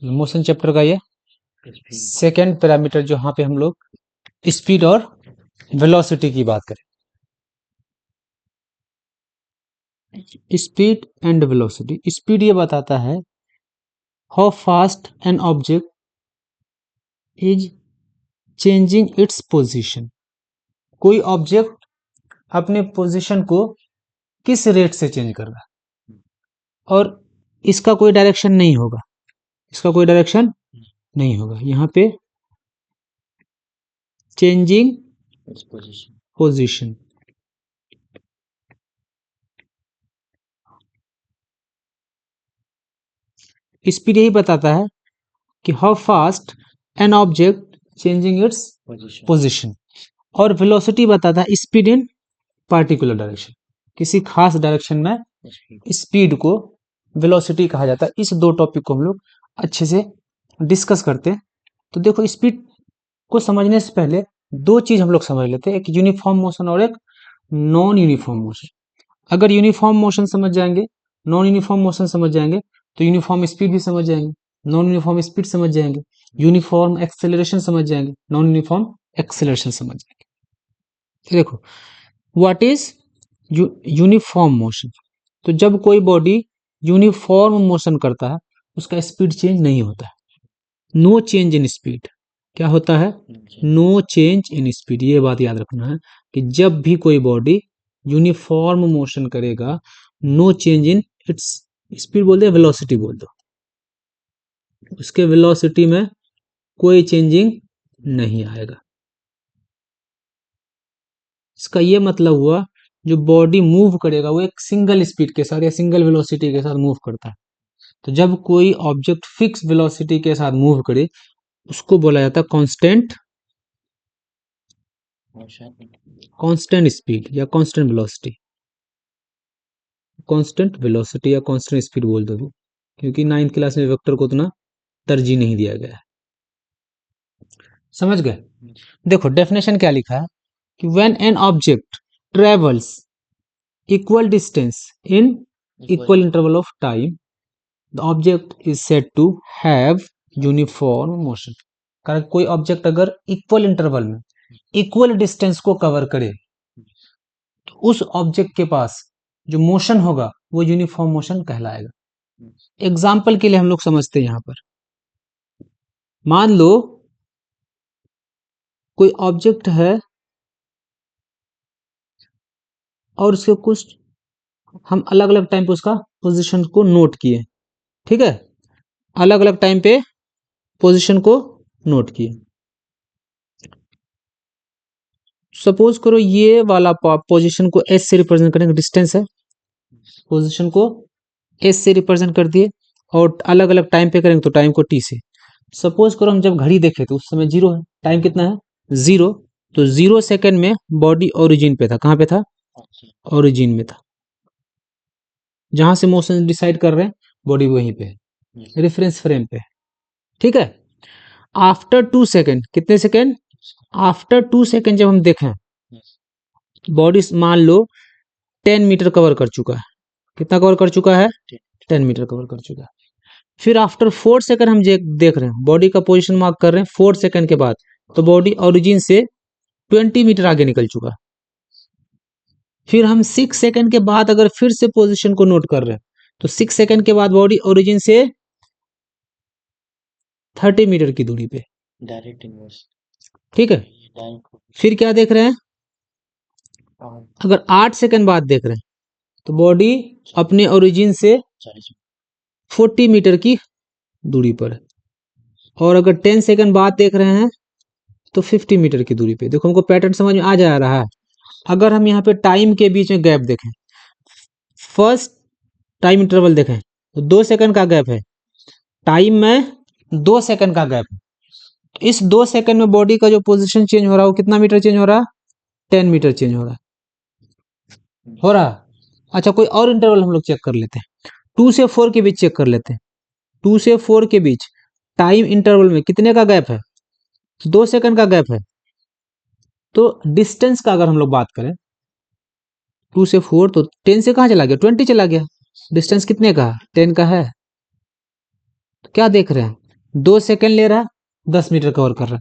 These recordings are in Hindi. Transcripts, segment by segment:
मोशन चैप्टर का ये सेकेंड पैरामीटर, जहाँ पे हम लोग स्पीड और वेलोसिटी की बात करें। Speed and velocity. स्पीड ये बताता है how fast an object is changing its position. कोई ऑब्जेक्ट अपने पोजीशन को किस रेट से चेंज कर रहा है, और इसका कोई डायरेक्शन नहीं होगा, इसका कोई डायरेक्शन नहीं होगा। यहाँ पे चेंजिंग पोजीशन, स्पीड यही बताता है कि how fast an object changing its position, और वेलोसिटी बताता है स्पीड इन पार्टिकुलर डायरेक्शन, किसी खास डायरेक्शन में स्पीड को वेलोसिटी कहा जाता है। इस दो टॉपिक को हम लोग अच्छे से डिस्कस करते हैं। तो देखो, स्पीड को समझने से पहले दो चीज हम लोग समझ लेते हैं, एक यूनिफॉर्म मोशन और एक नॉन यूनिफॉर्म मोशन। अगर यूनिफॉर्म मोशन समझ जाएंगे, नॉन यूनिफॉर्म मोशन समझ जाएंगे, तो यूनिफॉर्म स्पीड भी समझ जाएंगे, नॉन यूनिफॉर्म स्पीड समझ जाएंगे, यूनिफॉर्म एक्सेलरेशन समझ जाएंगे, नॉन यूनिफॉर्म एक्सेलरेशन समझ जाएंगे। तो देखो, व्हाट इज यूनिफॉर्म मोशन। तो जब कोई बॉडी यूनिफॉर्म मोशन करता है, उसका स्पीड चेंज नहीं होता है, नो चेंज इन स्पीड। क्या होता है? No change in speed. ये बात याद रखना है कि जब भी कोई बॉडी यूनिफॉर्म मोशन करेगा, no change in its speed बोल दे, वेलोसिटी बोल दो, उसके वेलोसिटी में कोई चेंजिंग नहीं आएगा। इसका ये मतलब हुआ, जो बॉडी मूव करेगा वो एक सिंगल स्पीड के साथ या सिंगल वेलोसिटी के साथ मूव करता है। तो जब कोई ऑब्जेक्ट फिक्स वेलोसिटी के साथ मूव करे, उसको बोला जाता है कांस्टेंट स्पीड या कांस्टेंट वेलोसिटी। कांस्टेंट वेलोसिटी या कांस्टेंट स्पीड बोल दो, क्योंकि 9th क्लास में वेक्टर को उतना तरजीह नहीं दिया गया है। समझ गए? देखो, डेफिनेशन क्या लिखा है कि when an object travels equal distance in equal interval of time, the object is said to have uniform motion. कारण कोई ऑब्जेक्ट अगर इक्वल इंटरवल में इक्वल डिस्टेंस को कवर करे, तो उस ऑब्जेक्ट के पास जो मोशन होगा वो यूनिफॉर्म मोशन कहलाएगा। एग्जाम्पल के लिए हम लोग समझते हैं, यहां पर मान लो कोई ऑब्जेक्ट है और उसके कुछ हम अलग अलग टाइम पे उसका पोजीशन को नोट किए, ठीक है, अलग अलग टाइम पे पोजीशन को नोट किए। सपोज करो ये वाला पोजीशन को एस से रिप्रेजेंट करेंगे, डिस्टेंस है, पोजीशन को एस से रिप्रेजेंट कर दिए, और अलग अलग टाइम पे करेंगे तो टाइम को टी से। सपोज करो हम जब घड़ी देखे तो उस समय 0 है, टाइम कितना है? 0। तो 0 सेकेंड में बॉडी ओरिजिन पे था। कहां पे था? ओरिजिन में था। जहां से मोशन डिसाइड कर रहे हैं, बॉडी वहीं पे है, रेफरेंस फ्रेम पे है, ठीक है। आफ्टर 2 सेकेंड, कितने सेकेंड? आफ्टर 2 सेकेंड जब हम देखें, बॉडी मान लो 10 मीटर कवर कर चुका है। कितना कवर कर चुका है? 10 मीटर कवर कर चुका है। फिर आफ्टर 4 सेकेंड हम देख रहे हैं, बॉडी का पोजीशन मार्क कर रहे हैं 4 सेकेंड के बाद, तो बॉडी ओरिजिन से 20 मीटर आगे निकल चुका। फिर हम 6 सेकेंड के बाद अगर फिर से पोजीशन को नोट कर रहे हैं, तो 6 सेकेंड के बाद बॉडी ओरिजिन से 30 मीटर की दूरी पे, डायरेक्ट इनवर्स, ठीक है। फिर क्या देख रहे हैं? अगर 8 सेकेंड बाद देख रहे हैं, तो बॉडी अपने ओरिजिन से 40 मीटर की दूरी पर है। और अगर 10 सेकेंड बाद देख रहे हैं तो 50 मीटर की दूरी पे। देखो, हमको पैटर्न समझ में आ जा रहा है। अगर हम यहाँ पे टाइम के बीच में गैप देखें, फर्स्ट टाइम इंटरवल देखें तो 2 सेकंड का गैप है, टाइम में 2 सेकंड का गैप है। तो इस 2 सेकंड में बॉडी का जो पोजीशन चेंज हो रहा है वो कितना मीटर चेंज हो रहा है? 10 मीटर चेंज हो रहा है। अच्छा, कोई और इंटरवल हम लोग चेक कर लेते हैं, 2 से 4 के बीच चेक कर लेते हैं। 2 से 4 के बीच टाइम इंटरवल में कितने का गैप है? 2 सेकंड का गैप है। तो डिस्टेंस का अगर हम लोग बात करें, 2 से 4, तो 10 से कहां चला गया? 20 चला गया। डिस्टेंस कितने का? 10 का है। तो क्या देख रहे हैं? 2 सेकंड ले रहा है, 10 मीटर कवर कर रहा है।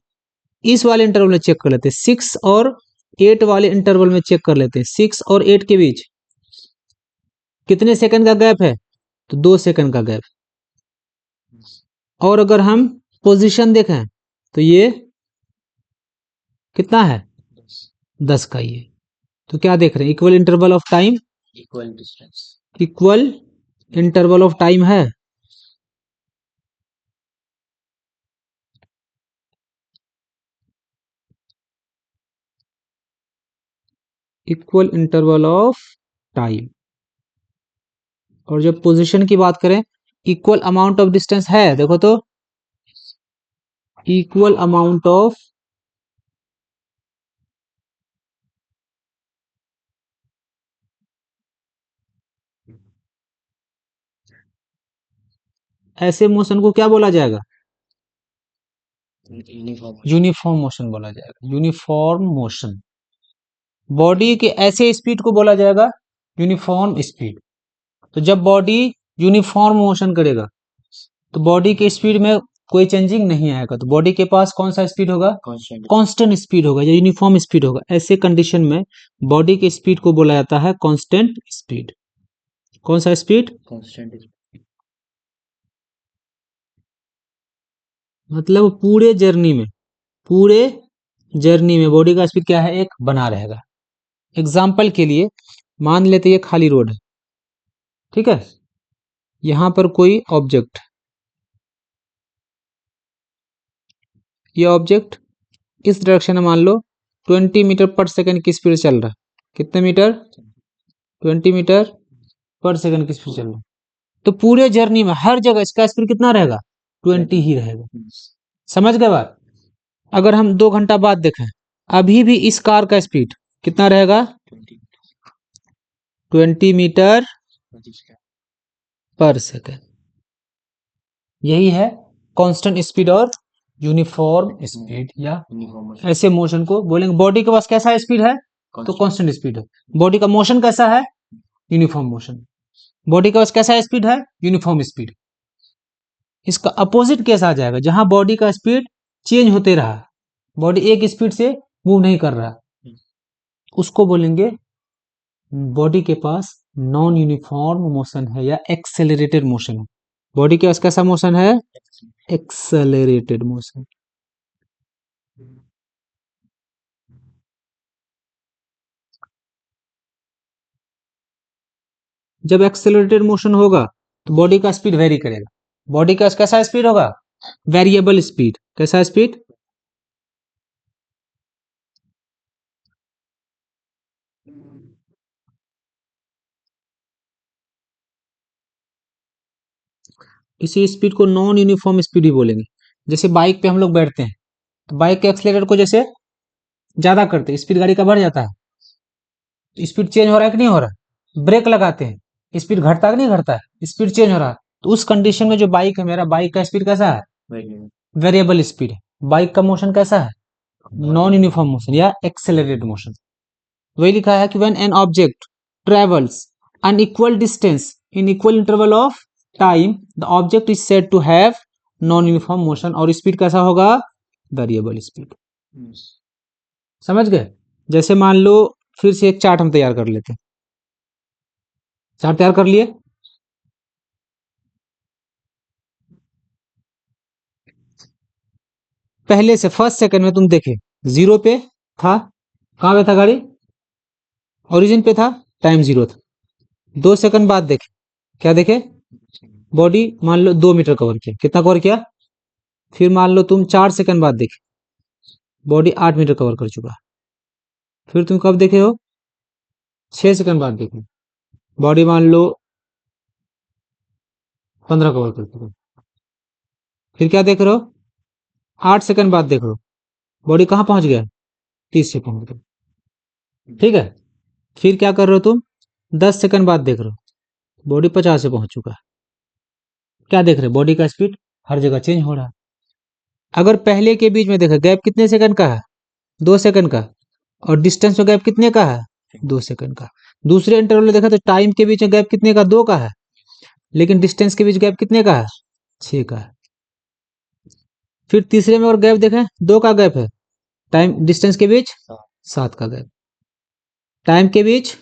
इस वाले इंटरवल में चेक कर लेते हैं, 6 और 8 वाले इंटरवल में चेक कर लेते हैं। 6 और 8 के बीच कितने सेकंड का गैप है? तो 2 सेकंड का गैप। और अगर हम पोजीशन देखें तो ये कितना है? 10 का ही है। तो क्या देख रहे हैं? Equal interval of time, equal distance, equal interval of time है। Equal interval of time. और जब पोजीशन की बात करें, इक्वल अमाउंट ऑफ डिस्टेंस है। देखो तो इक्वल अमाउंट ऑफ ऐसे मोशन को क्या बोला जाएगा? यूनिफॉर्म मोशन बोला जाएगा। Uniform motion. बॉडी के ऐसे स्पीड को बोला जाएगा यूनिफॉर्म स्पीड। तो जब बॉडी यूनिफॉर्म मोशन करेगा तो बॉडी के स्पीड में कोई चेंजिंग नहीं आएगा। तो बॉडी के पास कौन सा स्पीड होगा? कांस्टेंट स्पीड होगा या यूनिफॉर्म स्पीड होगा। ऐसे कंडीशन में बॉडी के स्पीड को बोला जाता है कांस्टेंट स्पीड। कौन सा स्पीड? कांस्टेंट। मतलब पूरे जर्नी में बॉडी का स्पीड क्या है? एक बना रहेगा। एग्जाम्पल के लिए मान लेते ये खाली रोड है, ठीक है। यहां पर कोई ऑब्जेक्ट, ये ऑब्जेक्ट इस डायरेक्शन में मान लो 20 मीटर पर सेकंड की स्पीड चल रहा है। कितने मीटर? 20 मीटर पर सेकंड की स्पीड चल रहा है। तो पूरे जर्नी में हर जगह इसका स्पीड कितना रहेगा? 20 ही रहेगा। समझ गए बात? अगर हम 2 घंटा बाद देखें, अभी भी इस कार का स्पीड कितना रहेगा? 20 मीटर पर सेकंड। यही है कांस्टेंट स्पीड और यूनिफॉर्म स्पीड। या ऐसे मोशन को बोलेंगे बॉडी के पास कैसा स्पीड है? तो कांस्टेंट स्पीड है। बॉडी का मोशन कैसा है? Uniform motion. बॉडी का पास कैसा स्पीड है? Uniform speed. इसका अपोजिट केस आ जाएगा जहां बॉडी का स्पीड चेंज होते रहा, बॉडी एक स्पीड से मूव नहीं कर रहा, उसको बोलेंगे बॉडी के पास नॉन यूनिफॉर्म मोशन है या एक्सेलरेटेड मोशन है। बॉडी के पास कैसा मोशन है? Accelerated motion. जब एक्सेलरेटेड मोशन होगा तो बॉडी का स्पीड वेरी करेगा। बॉडी का कैसा स्पीड होगा? Variable speed. कैसा स्पीड? इसी स्पीड को नॉन यूनिफॉर्म स्पीड भी बोलेंगे। जैसे बाइक पे हम लोग बैठते हैं तो बाइक के एक्सेलरेटर को जैसे ज्यादा करते हैं, स्पीड गाड़ी का बढ़ जाता है, तो स्पीड चेंज हो रहा है कि नहीं हो रहा है? ब्रेक लगाते हैं, स्पीड घटता है कि नहीं घटता है? स्पीड चेंज हो रहा है। तो उस कंडीशन में जो बाइक है, मेरा बाइक का स्पीड कैसा है? वेरिएबल स्पीड है। बाइक का मोशन कैसा है? नॉन यूनिफॉर्म मोशन या एक्सेलरेटेड मोशन। वही लिखा है कि when an object travels unequal distance in equal interval of time the object is said to have non uniform motion. और स्पीड कैसा होगा? Variable speed. समझ गए? जैसे मान लो फिर से एक चार्ट हम तैयार कर लेते हैं। चार्ट तैयार कर लिए। पहले से फर्स्ट सेकंड में तुम देखे 0 पे था। कहां पे था गाड़ी? ओरिजिन पे था, टाइम 0 था। 2 सेकंड बाद देखे, क्या देखे? बॉडी मान लो 2 मीटर कवर किया। कितना कवर किया? फिर मान लो तुम 4 सेकंड बाद देखे, बॉडी 8 मीटर कवर कर चुका। फिर तुम कब देखे हो? 6 सेकंड बाद देखे, बॉडी मान लो 15 कवर कर चुका। फिर क्या देख रहे हो? 8 सेकंड बाद देख रहे हो, बॉडी कहां पहुंच गया? 30 से पहुंच गया। ठीक है। फिर क्या कर रहे हो तुम? 10 सेकंड बाद देख रहे हो, बॉडी 50 से पहुंच चुका है। क्या देख रहे हो? बॉडी का स्पीड हर जगह चेंज हो रहा है। अगर पहले के बीच में देखा, गैप कितने सेकंड का है? 2 सेकंड का। और डिस्टेंस में गैप कितने का है? 2 सेकंड का। दूसरे इंटरवल में देखा तो टाइम के बीच में गैप कितने का? 2 का है। लेकिन डिस्टेंस के बीच गैप कितने का है? 6 का है। फिर तीसरे में अगर गैप देखें 2 का गैप है, टाइम डिस्टेंस के बीच 7 का गैप, टाइम के बीच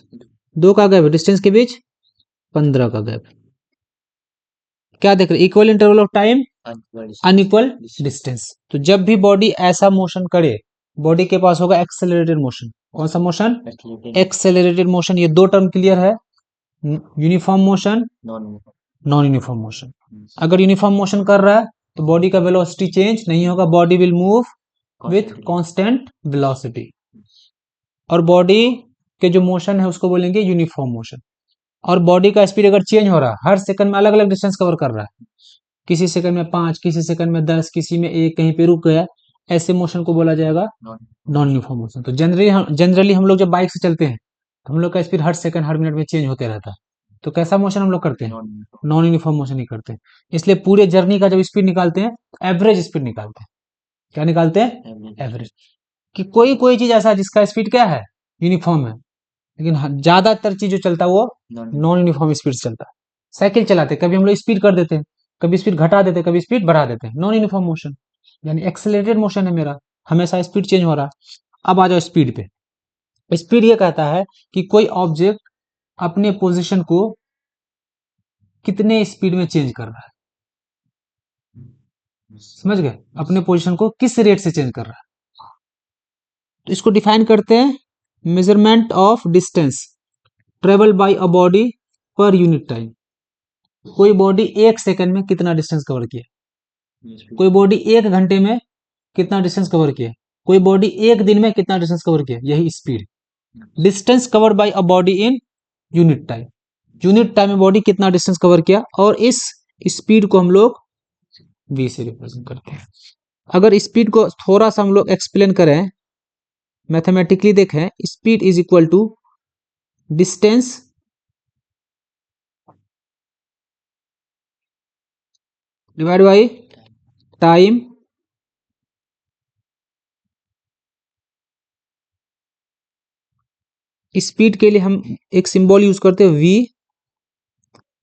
2 का गैप है, डिस्टेंस के बीच 15 का गैप। क्या देख रहे, equal interval of time, unequal distance. तो जब भी बॉडी ऐसा मोशन करे, बॉडी के पास होगा एक्सेलरेटेड मोशन। कौन सा मोशन? Accelerated motion. ये 2 टर्म क्लियर है, uniform motion, non uniform motion. अगर यूनिफॉर्म मोशन कर रहा है तो बॉडी का वेलोसिटी चेंज नहीं होगा, body will move with constant velocity. और बॉडी के जो मोशन है उसको बोलेंगे यूनिफॉर्म मोशन। और बॉडी का स्पीड अगर चेंज हो रहा है, हर सेकंड में अलग अलग डिस्टेंस कवर कर रहा है, किसी सेकंड में 5, किसी सेकंड में 10, किसी में 1, कहीं पे रुक गया, ऐसे मोशन को बोला जाएगा नॉन यूनिफॉर्म मोशन। तो जनरली हम लोग जब बाइक से चलते हैं तो हम लोग का स्पीड हर सेकंड हर मिनट में चेंज होते रहता है, तो कैसा मोशन हम लोग करते हैं? नॉन यूनिफॉर्म मोशन ही करते हैं। इसलिए पूरे जर्नी का जब स्पीड निकालते हैं तो एवरेज स्पीड निकालते हैं। क्या निकालते हैं? एवरेज। कि कोई कोई चीज ऐसा है जिसका स्पीड क्या है? यूनिफॉर्म है, लेकिन ज्यादातर चीज जो चलता है वो नॉन यूनिफॉर्म स्पीड से चलता है। साइकिल चलाते कभी हम लोग स्पीड कर देते हैं, कभी स्पीड घटा देते हैं, कभी स्पीड बढ़ा देते हैं, नॉन यूनिफॉर्म मोशन। यानी एक्सेलरेटेड मोशन है मेरा, हमेशा स्पीड चेंज हो रहा है। अब आ जाओ स्पीड पे। स्पीड ये कहता है कि कोई ऑब्जेक्ट अपने पोजीशन को कितने स्पीड में चेंज कर रहा है। समझ गए? अपने पोजीशन को किस रेट से चेंज कर रहा है। तो इसको डिफाइन करते हैं, measurement of distance travel by a body per unit time. कोई बॉडी 1 सेकंड में कितना डिस्टेंस कवर किया, कोई बॉडी 1 घंटे में कितना डिस्टेंस कवर किया, कोई बॉडी 1 दिन में कितना डिस्टेंस कवर किया, यही speed. Distance covered by a body in unit time, unit time में बॉडी कितना डिस्टेंस कवर किया, और इस स्पीड को हम लोग v से रिप्रेजेंट करते हैं। अगर स्पीड को थोड़ा सा हम लोग एक्सप्लेन करें, मैथमेटिकली देखें, speed is equal to distance divide by time speed के लिए हम एक सिंबल यूज करते हैं v,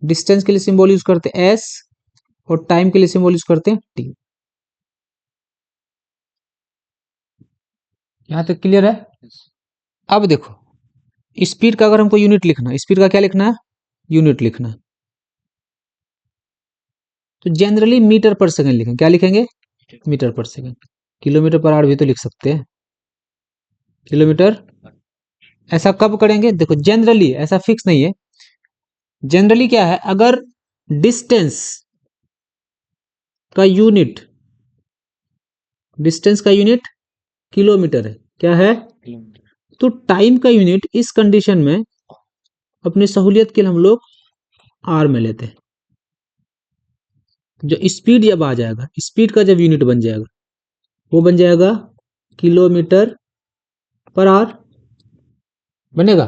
डिस्टेंस के लिए सिंबल यूज करते हैं s, और टाइम के लिए सिंबल यूज करते हैं t। यहां तक क्लियर है? अब देखो, स्पीड का अगर हमको यूनिट लिखना है, स्पीड का क्या लिखना है? यूनिट लिखना है। तो जनरली मीटर पर सेकंड लिखेंगे। क्या लिखेंगे? Metre per second. Kilometre per our भी तो लिख सकते हैं, किलोमीटर। ऐसा कब करेंगे? देखो जनरली ऐसा फिक्स नहीं है। जनरली क्या है, अगर डिस्टेंस का यूनिट, डिस्टेंस का यूनिट किलोमीटर है, क्या है? तो टाइम का यूनिट इस कंडीशन में अपनी सहूलियत के लिए हम लोग आर में लेते हैं। जो स्पीड जब आ जाएगा, स्पीड का जब यूनिट बन जाएगा वो बन जाएगा किलोमीटर पर आवर बनेगा।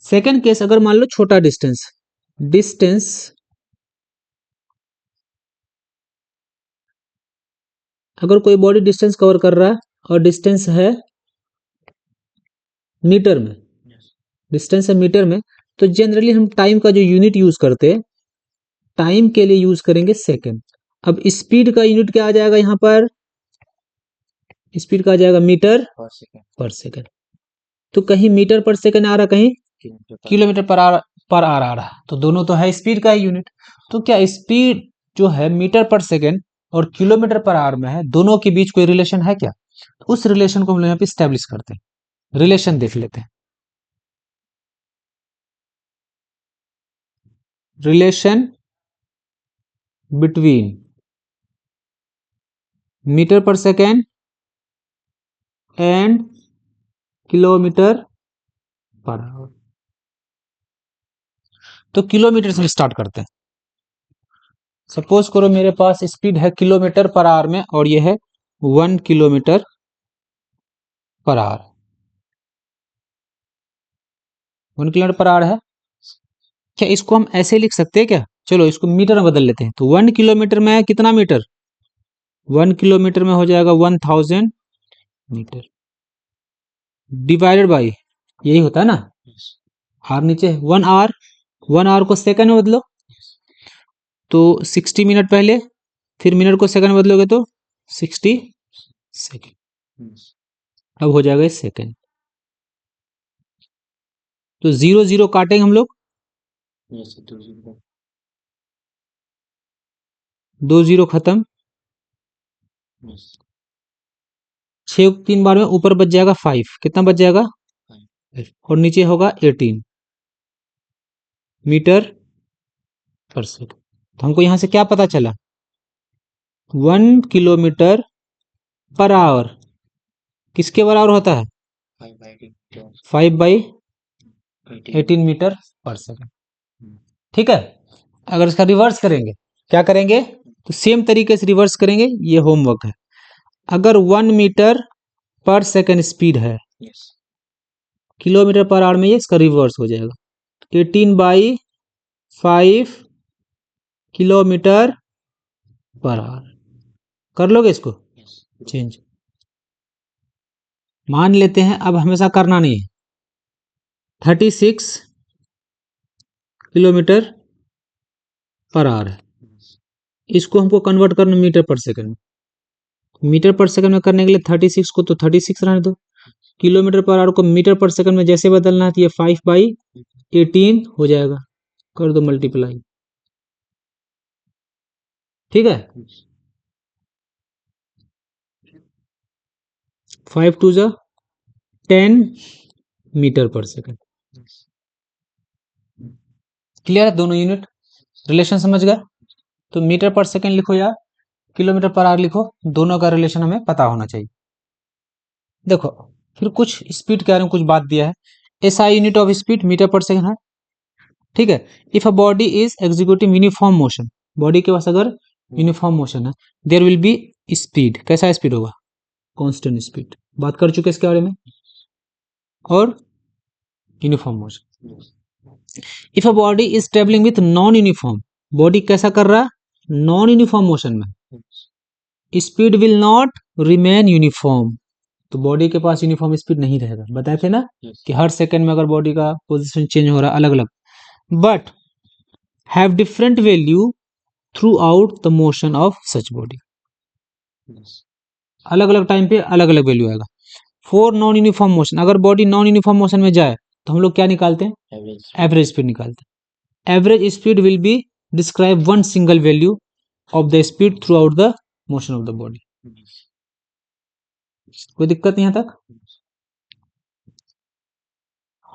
सेकंड केस, अगर मान लो छोटा डिस्टेंस, डिस्टेंस अगर कोई बॉडी डिस्टेंस कवर कर रहा है और डिस्टेंस है मीटर में, डिस्टेंस है मीटर में, तो जनरली हम टाइम का जो यूनिट यूज करते हैं, टाइम के लिए यूज करेंगे सेकंड। अब स्पीड का यूनिट क्या आ जाएगा यहां पर? स्पीड का आ जाएगा मीटर पर सेकंड। तो कहीं मीटर पर सेकंड आ रहा, कहीं किलोमीटर पर आर आ रहा, तो दोनों तो है स्पीड का ही यूनिट। तो क्या स्पीड जो है मीटर पर सेकंड और किलोमीटर पर आवर में है, दोनों के बीच कोई रिलेशन है क्या? उस रिलेशन को हम लोग यहाँ पे स्टैब्लिश करते हैं। रिलेशन देख लेते हैं। रिलेशन बिटवीन मीटर पर second and kilometre per hour. तो किलोमीटर से स्टार्ट करते हैं। सपोज करो मेरे पास स्पीड है किलोमीटर पर आवर में, और यह है 1 kilometre per our. 1 kilometre per our है। क्या इसको हम ऐसे लिख सकते हैं क्या? चलो इसको मीटर में बदल लेते हैं। तो 1 किलोमीटर में कितना मीटर? 1 किलोमीटर में हो जाएगा 1000 मीटर, डिवाइडेड बाई, यही होता है ना, आर नीचे 1 आवर। 1 आवर को सेकंड में बदलो तो 60 मिनट पहले, फिर मिनट को सेकंड में बदलोगे तो 60 सेकेंड। अब हो जाएगा सेकेंड, तो 0 0 काटेंगे हम लोग, 2 0 खत्म, 6 3 बार में ऊपर बच जाएगा 5, कितना बच जाएगा, और नीचे होगा 18 मीटर पर सेकेंड। तो हमको यहां से क्या पता चला, 1 किलोमीटर पर आवर किसके बराबर होता है, 5/18 मीटर पर सेकेंड। ठीक है, अगर इसका रिवर्स करेंगे, क्या करेंगे, तो सेम तरीके से रिवर्स करेंगे, ये होमवर्क है। अगर 1 मीटर पर सेकेंड स्पीड है, किलोमीटर पर आवर में ये इसका रिवर्स हो जाएगा, 18/5 किलोमीटर पर आवर। कर लोगे इसको चेंज, मान लेते हैं, अब हमेशा करना नहीं है, 36 किलोमीटर पर आवर है, इसको हमको कन्वर्ट करना मीटर पर सेकंड में। मीटर पर सेकंड में करने के लिए 36 को तो 36 रहने दो, किलोमीटर पर आवर को मीटर पर सेकंड में जैसे बदलना है तो ये 5/18 हो जाएगा, कर दो मल्टीप्लाई। ठीक है, 5 2 जा 10 मीटर पर सेकंड। क्लियर है, दोनों यूनिट रिलेशन समझ गए। तो मीटर पर सेकंड लिखो या किलोमीटर पर आवर लिखो, दोनों का रिलेशन हमें पता होना चाहिए। देखो फिर कुछ स्पीड के बारे में कुछ बात दिया है, SI unit of speed metre per second है। ठीक है, if a body is executing uniform motion, body के पास अगर यूनिफॉर्म मोशन है, देयर विल बी स्पीड, कैसा स्पीड होगा, कांस्टेंट स्पीड, बात कर चुके इसके बारे में। और uniform motion, if a body is travelling with non uniform, body कैसा कर रहा है, नॉन यूनिफॉर्म मोशन में, speed will not remain uniform, तो बॉडी के पास यूनिफॉर्म स्पीड नहीं रहेगा, बताए थे ना कि हर सेकंड में अगर बॉडी का पोजीशन चेंज हो रहा है अलग अलग, but have different value through out the motion of such body, अलग अलग टाइम पे अलग अलग वैल्यू आएगा। फॉर नॉन यूनिफॉर्म मोशन, अगर बॉडी नॉन यूनिफॉर्म मोशन में जाए तो हम लोग क्या निकालते हैं, एवरेज स्पीड निकालते हैं। Average speed will be describe one single value of the speed through out the motion of the body. कोई दिक्कत नहीं यहाँ तक।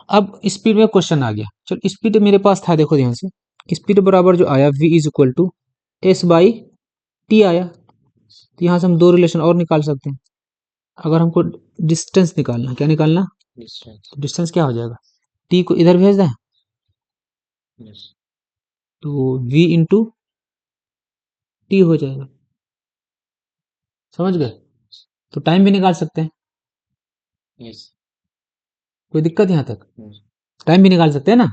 अब स्पीड में क्वेश्चन आ गया, चलो स्पीड मेरे पास था, देखो ध्यान से, स्पीड बराबर जो आया v is equal to S by T आया, तो यहाँ से हम दो रिलेशन और निकाल सकते हैं। अगर हमको डिस्टेंस निकालना, क्या निकालना, डिस्टेंस क्या हो जाएगा, टी को इधर भेज दें तो v इंटू टी हो जाएगा, समझ गए। तो टाइम भी निकाल सकते हैं, कोई दिक्कत यहाँ तक, टाइम भी निकाल सकते हैं ना।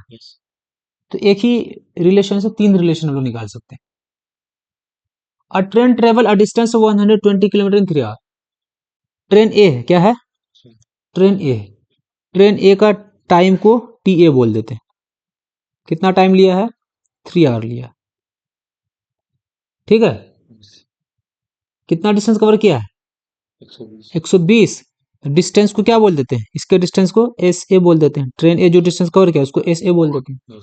तो एक ही रिलेशन से तीन रिलेशन हम लोग निकाल सकते हैं। A train travel a distance of 120 kilometre in 3 hour, train A है, क्या है, ट्रेन ए है, ट्रेन ए का टाइम को टी ए बोल देते हैं, कितना टाइम लिया है, 3 आवर लिया, ठीक है। कितना डिस्टेंस कवर किया है, 120। डिस्टेंस को क्या बोल देते हैं, इसके डिस्टेंस को एस ए बोल देते हैं, ट्रेन ए जो डिस्टेंस कवर किया उसको एस ए बोल देते हैं।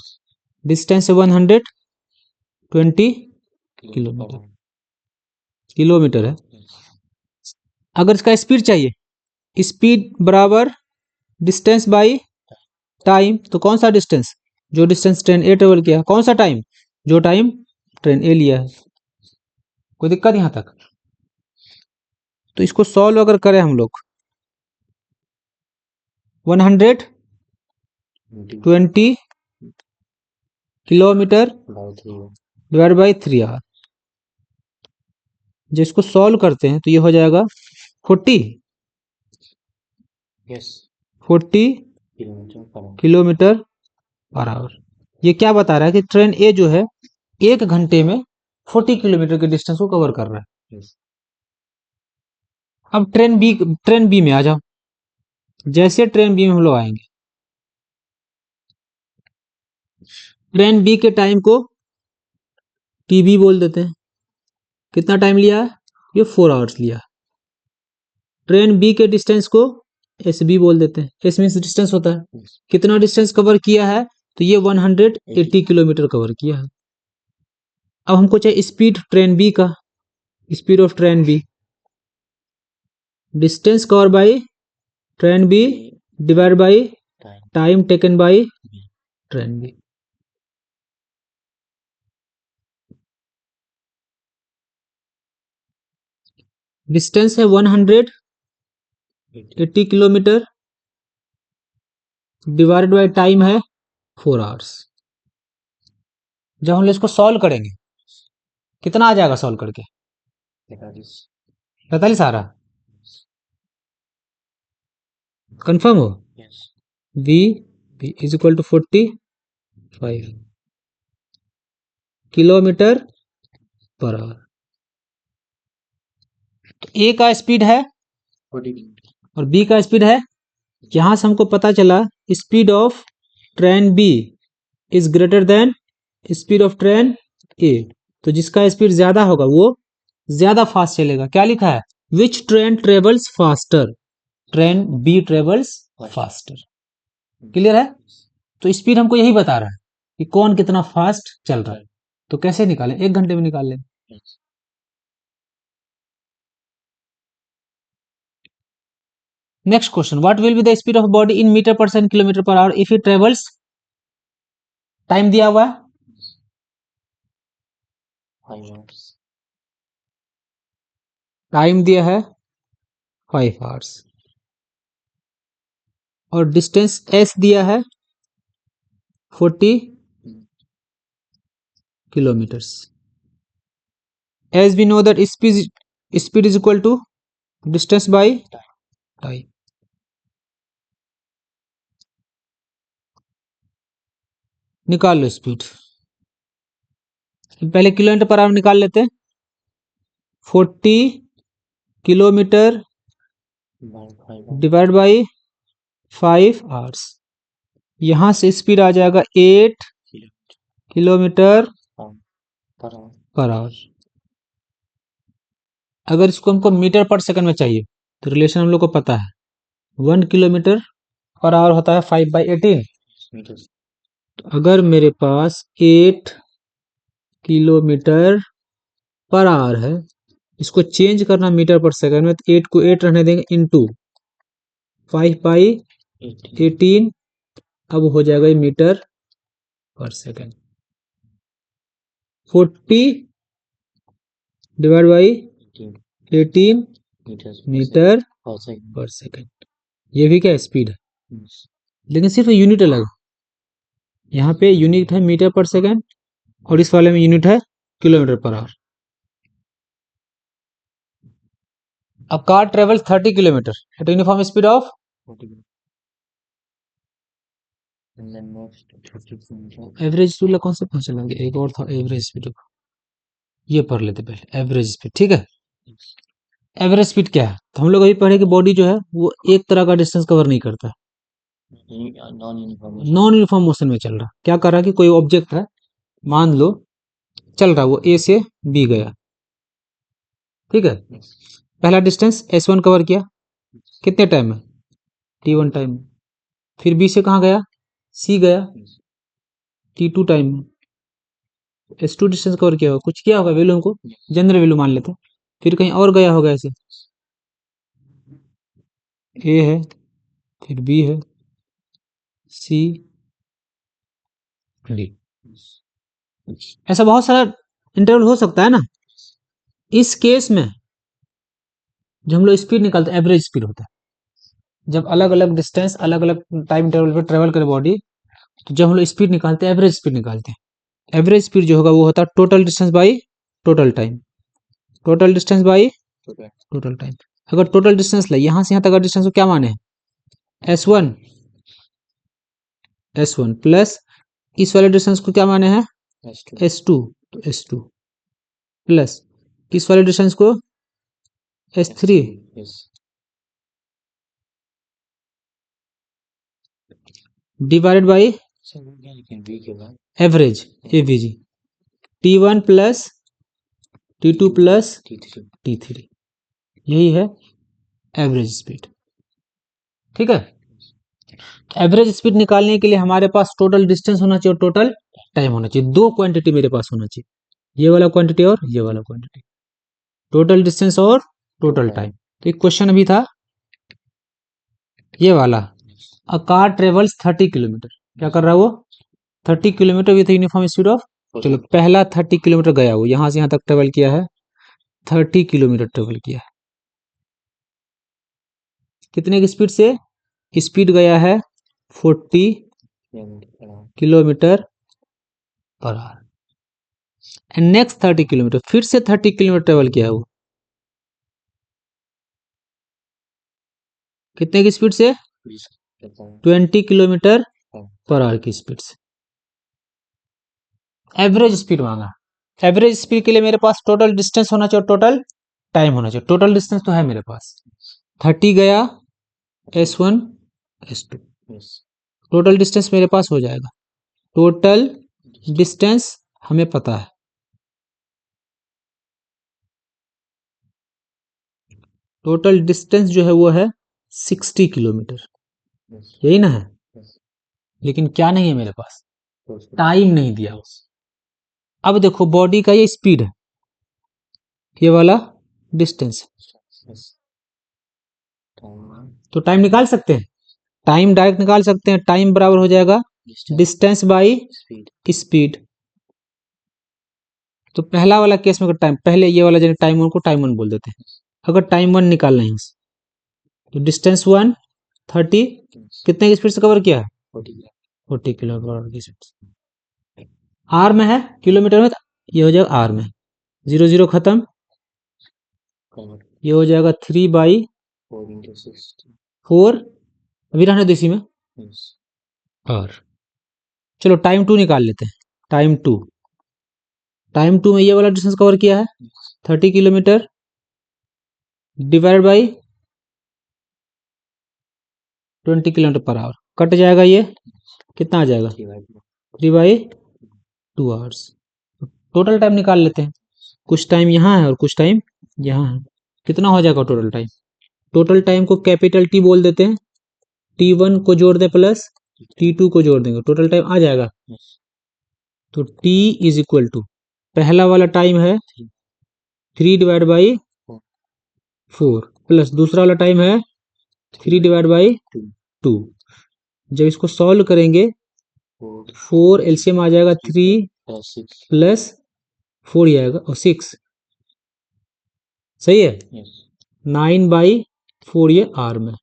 डिस्टेंस है 120 किलोमीटर, किलोमीटर है। अगर इसका स्पीड चाहिए, स्पीड बराबर डिस्टेंस बाई टाइम, तो कौन सा डिस्टेंस, जो डिस्टेंस ट्रेन ए ट्रेवल किया, कौन सा टाइम, जो टाइम ट्रेन ए लिया है। कोई दिक्कत यहां तक। तो इसको सॉल्व अगर करें हम लोग, 120 किलोमीटर डिवाइड बाई 3 आवर, जिसको सॉल्व करते हैं तो ये हो जाएगा 40 किलोमीटर पर आवर। ये क्या बता रहा है कि ट्रेन ए जो है 1 घंटे में 40 किलोमीटर के डिस्टेंस को कवर कर रहा है। अब ट्रेन बी में आ जाओ, जैसे ट्रेन बी में हम लोग आएंगे, ट्रेन बी के टाइम को टी बी बोल देते हैं, कितना टाइम लिया है ये 4 आवर्स लिया। ट्रेन बी के डिस्टेंस को एस बी बोल देते हैं। एस मीन्स डिस्टेंस होता है, कितना डिस्टेंस कवर किया है, तो ये 180 किलोमीटर कवर किया है। अब हमको चाहिए स्पीड ट्रेन बी का, speed of train B, distance cover by train B divide by time taken by train B. Distance है 180 किलोमीटर डिवाइडेड बाई टाइम है 4 आवर्स। जब हम इसको सॉल्व करेंगे कितना आ जाएगा सॉल्व करके? 45 आ रहा, कंफर्म हो? v is equal to 45 kilometre per hour. तो ए का स्पीड है 40 और बी का स्पीड है, यहां से हमको पता चला speed of train B is greater than speed of train A. तो जिसका स्पीड ज्यादा होगा वो ज्यादा फास्ट चलेगा। क्या लिखा है? Which train travels faster? Train B travels faster. Clear है? तो स्पीड हमको यही बता रहा है कि कौन कितना फास्ट चल रहा है। तो कैसे निकालें? 1 घंटे में निकाल लें। Next question, what will be the speed of body in metre per second kilometre per hour if it travels, time दिया हुआ है 5 आवर्स, टाइम दिया है 5 आवर्स और डिस्टेंस एस दिया है 40 kilometres. As we know that speed is equal to distance by time. निकाल लो स्पीड। पहले किलोमीटर पर आवर निकाल लेते हैं। 40 किलोमीटर डिवाइड बाई 5 आवर्स, यहां से स्पीड आ जाएगा 8 किलोमीटर पर आवर। अगर इसको हमको मीटर पर सेकंड में चाहिए तो रिलेशन हम लोग को पता है, 1 किलोमीटर पर आवर होता है 5/18। तो अगर मेरे पास 8 किलोमीटर पर आवर है, इसको चेंज करना मीटर पर सेकंड में, तो 8 को 8 रहने देंगे इनटू 5/18, अब हो जाएगा metre per second. 40 divide by 18 metre per second. ये भी क्या स्पीड है, लेकिन सिर्फ यूनिट अलग। यहाँ पे यूनिट है मीटर पर सेकंड और इस वाले में यूनिट है किलोमीटर पर आवर। अब car travel 30 kilometre at uniform speed of, average speed कौन सा पहुंच चलेंगे, एक और था एवरेज स्पीड, ये पढ़ लेते पहले एवरेज स्पीड। ठीक है, एवरेज स्पीड क्या है? तो हम लोग अभी पढ़े कि बॉडी जो है वो एक तरह का डिस्टेंस कवर नहीं करता, नॉन यूनिफॉर्म मोशन में चल रहा। क्या कर रहा है कि कोई ऑब्जेक्ट है, मान लो चल रहा, वो ए से बी गया, ठीक है, पहला डिस्टेंस S1 कवर किया, कितने टाइम में? T1 टाइम में। फिर बी से कहाँ गया? C गया, T2 टाइम में। S2 डिस्टेंस कवर किया होगा, कुछ किया होगा, वैल्यू हमको जनरल वैल्यू मान लेते हैं। फिर कहीं और गया होगा, ऐसे A है, फिर B है, C, D, ऐसा बहुत सारा इंटरवल हो सकता है ना। इस केस में जो हम लोग स्पीड निकालते हैं एवरेज स्पीड होता है। जब अलग अलग डिस्टेंस अलग अलग टाइम इंटरवल पे ट्रेवल करे बॉडी, तो जब हम लोग स्पीड निकालते हैं एवरेज स्पीड निकालते हैं। एवरेज स्पीड जो होगा वो होता है total distance by total time, total distance by total time. अगर टोटल डिस्टेंस ले यहाँ से यहाँ तक का डिस्टेंस को क्या माने हैं? S1 प्लस इस वाले डिस्टेंस को क्या माने हैं? S2, तो S2 प्लस इस वाले डिस्टेंस को S3 divided by average AVG, T1 plus T2 plus t3। यही है एवरेज स्पीड। ठीक है, एवरेज स्पीड निकालने के लिए हमारे पास टोटल डिस्टेंस होना चाहिए और टोटल टाइम होना चाहिए। दो क्वांटिटी मेरे पास होना चाहिए, ये वाला क्वांटिटी और ये वाला क्वांटिटी, टोटल डिस्टेंस और टोटल टाइम। तो एक क्वेश्चन अभी था ये वाला, अ कार ट्रेवल्स 30 किलोमीटर, क्या कर रहा है वो 30 kilometre with uniform speed of, चलो पहला 30 किलोमीटर गया वो, यहां से यहां तक ट्रेवल किया है, 30 किलोमीटर ट्रेवल किया है। कितने की स्पीड से, स्पीड गया है 40 kilometre per hour. And next 30 kilometre फिर से 30 किलोमीटर ट्रेवल किया है वो, कितने की स्पीड से 20 किलोमीटर पर आवर की स्पीड से। एवरेज स्पीड मांगा, एवरेज स्पीड के लिए मेरे पास टोटल डिस्टेंस होना चाहिए और टोटल टाइम होना चाहिए। टोटल डिस्टेंस तो है मेरे पास, 30 गया S1 S2, टोटल डिस्टेंस मेरे पास हो जाएगा। टोटल डिस्टेंस हमें पता है, टोटल डिस्टेंस जो है वो है 60 किलोमीटर, यही ना है। लेकिन क्या नहीं है मेरे पास, टाइम नहीं दिया उस। अब देखो बॉडी का ये स्पीड है, ये वाला डिस्टेंस है, तो टाइम निकाल सकते हैं, टाइम डायरेक्ट निकाल सकते हैं। टाइम बराबर हो जाएगा डिस्टेंस बाई स्पीड। तो पहला वाला केस में अगर टाइम, पहले ये वाला टाइम वन को टाइम वन बोल देते हैं। अगर टाइम वन निकालना है तो डिस्टेंस 1 30, कितने की स्पीड से कवर किया है 40 किलोमीटर की स्पीड। आर में है, किलोमीटर में, ये हो जाएगा आर में, 0 0 खत्म, ये हो जाएगा 3/4, अभी रहने दो इसी में। और चलो टाइम 2 निकाल लेते हैं। टाइम 2, टाइम 2 में ये वाला डिस्टेंस कवर किया है 30 kilometre divide by 20 kilometre per our, cut जाएगा, ये कितना आ जाएगा 3/2 आवर्स। टोटल टाइम निकाल लेते हैं, कुछ टाइम यहाँ है और कुछ टाइम यहाँ है, कितना हो जाएगा टोटल टाइम। टोटल टाइम को कैपिटल टी बोल देते हैं, T1 को जोड़ दें प्लस T2 को जोड़ देंगे, टोटल टाइम आ जाएगा। तो T इज इक्वल टू, पहला वाला टाइम है 3 डिवाइड बाई 4 प्लस दूसरा वाला टाइम है 3 डिवाइड बाई 2। जब इसको सॉल्व करेंगे 4 एलसीएम आ जाएगा 3 प्लस 4 ही आएगा और 6, सही है, 9/4 ये आर में।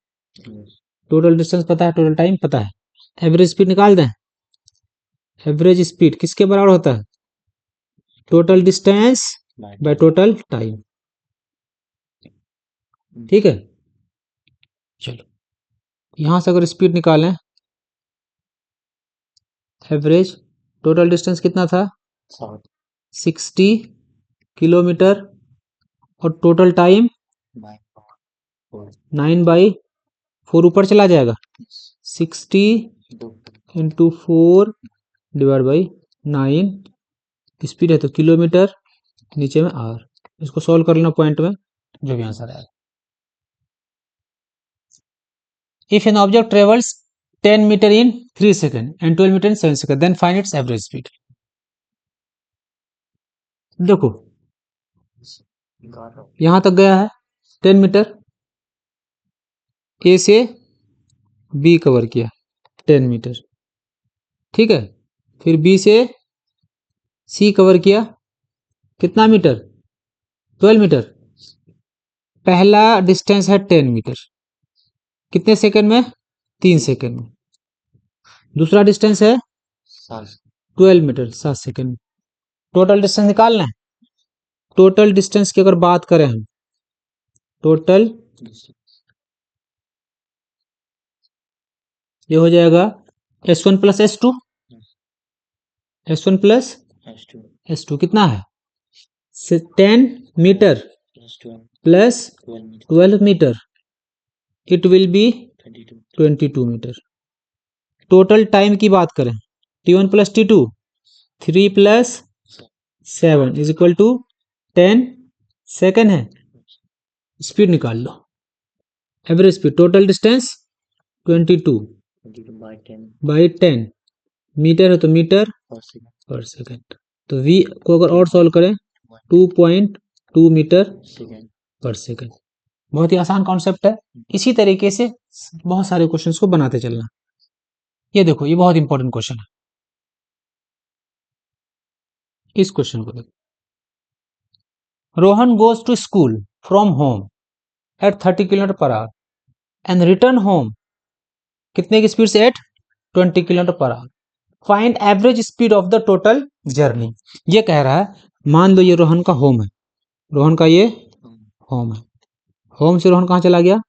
टोटल डिस्टेंस पता है, टोटल टाइम पता है, एवरेज स्पीड निकाल दें। एवरेज स्पीड किसके बराबर होता है, total distance by total time. ठीक है, चलो यहां से अगर स्पीड निकालें, एवरेज टोटल डिस्टेंस कितना था 60 किलोमीटर और टोटल टाइम 9/4, ऊपर चला जाएगा 60 इंटू 4 डिवाइड बाई 9, स्पीड है तो किलोमीटर, नीचे में आर, इसको सॉल्व कर लेना पॉइंट में, जो भी आंसर आएगा। If an object travels 10 metre in 3 second and 12 metre in 7 second then find its average speed. देखो यहां तक गया है 10 मीटर, ए से बी कवर किया 10 मीटर, ठीक है, फिर बी से सी कवर किया कितना मीटर 12 मीटर, पहला डिस्टेंस है 10 मीटर, कितने सेकंड में 3 सेकंड में, दूसरा डिस्टेंस है 12 मीटर 7 सेकंड में। टोटल डिस्टेंस निकालना है, टोटल डिस्टेंस की अगर बात करें हम, टोटल ये हो जाएगा S1 plus S2, S1 plus S2 कितना है 10 metre plus 12 metre, it will be 22 metre. Total time की बात करें, T1 plus T2 3 plus 7 is equal to 10 second है, स्पीड निकाल लो। Average speed, total distance 22 by 10 metre है तो मीटर पर सेकेंड। तो v को अगर और सॉल्व करें 2.2 मीटर पर सेकेंड। बहुत ही आसान कॉन्सेप्ट है। इसी तरीके से बहुत सारे क्वेश्चंस को बनाते चलना। ये देखो, ये बहुत इंपॉर्टेंट क्वेश्चन है। इस क्वेश्चन को देखो, Rohan goes to school from home at 30 kilometre per hour and return home कितने की स्पीड से? At 20 kilometre per hour. Find average speed of the total journey. ये कह रहा है, मान लो ये रोहन का होम है, रोहन का ये होम है, होम से रोहन कहाँ चला गया?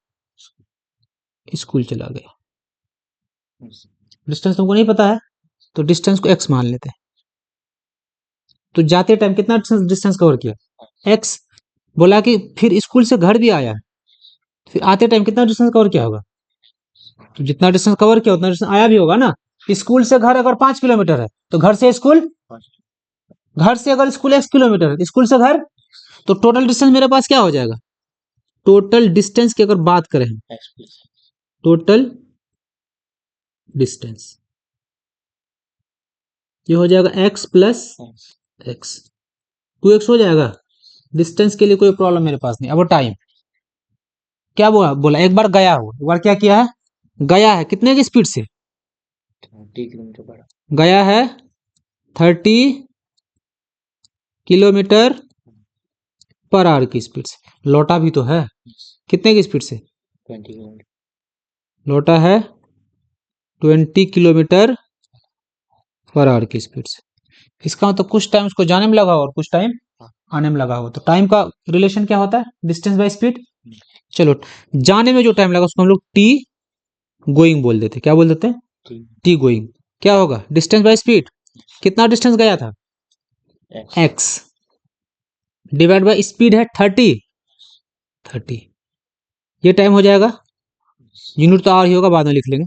स्कूल चला गया। डिस्टेंस तुमको नहीं पता है तो डिस्टेंस को x मान लेते हैं। तो जाते टाइम कितना डिस्टेंस कवर किया? x। बोला कि फिर स्कूल से घर भी आया, फिर आते टाइम कितना डिस्टेंस कवर किया होगा? तो जितना डिस्टेंस कवर किया उतना डिस्टेंस आया भी होगा ना। स्कूल से घर अगर 5 किलोमीटर है तो घर से स्कूल, घर से अगर स्कूल 1 किलोमीटर है तो स्कूल से घर, तो टोटल डिस्टेंस मेरे पास क्या हो जाएगा? टोटल डिस्टेंस की अगर बात करें, टोटल डिस्टेंस ये हो जाएगा x प्लस एक्स, 2x हो जाएगा। डिस्टेंस के लिए कोई प्रॉब्लम मेरे पास नहीं। अब टाइम क्या बोला एक बार गया हो, एक बार क्या किया है? गया है कितने की स्पीड से? 30 किलोमीटर पर, गया है 30 किलोमीटर पर आवर की स्पीड से। लौटा भी तो है कितने की स्पीड से? 20 किलोमीटर। लौटा है 20 किलोमीटर पर आवर की स्पीड से। इसका मतलब कुछ टाइम उसको जाने में लगा और कुछ टाइम आने में लगा हो। तो टाइम का रिलेशन क्या होता है? Distance by speed. चलो, जाने में जो टाइम लगा उसको हम लोग टी गोइंग बोल देते। क्या बोल देते? T going. क्या होगा? Distance by speed. कितना डिस्टेंस गया था? x डिवाइड बाय स्पीड है 30। ये टाइम हो जाएगा, यूनिट तो आर ही होगा, बाद में लिख लेंगे।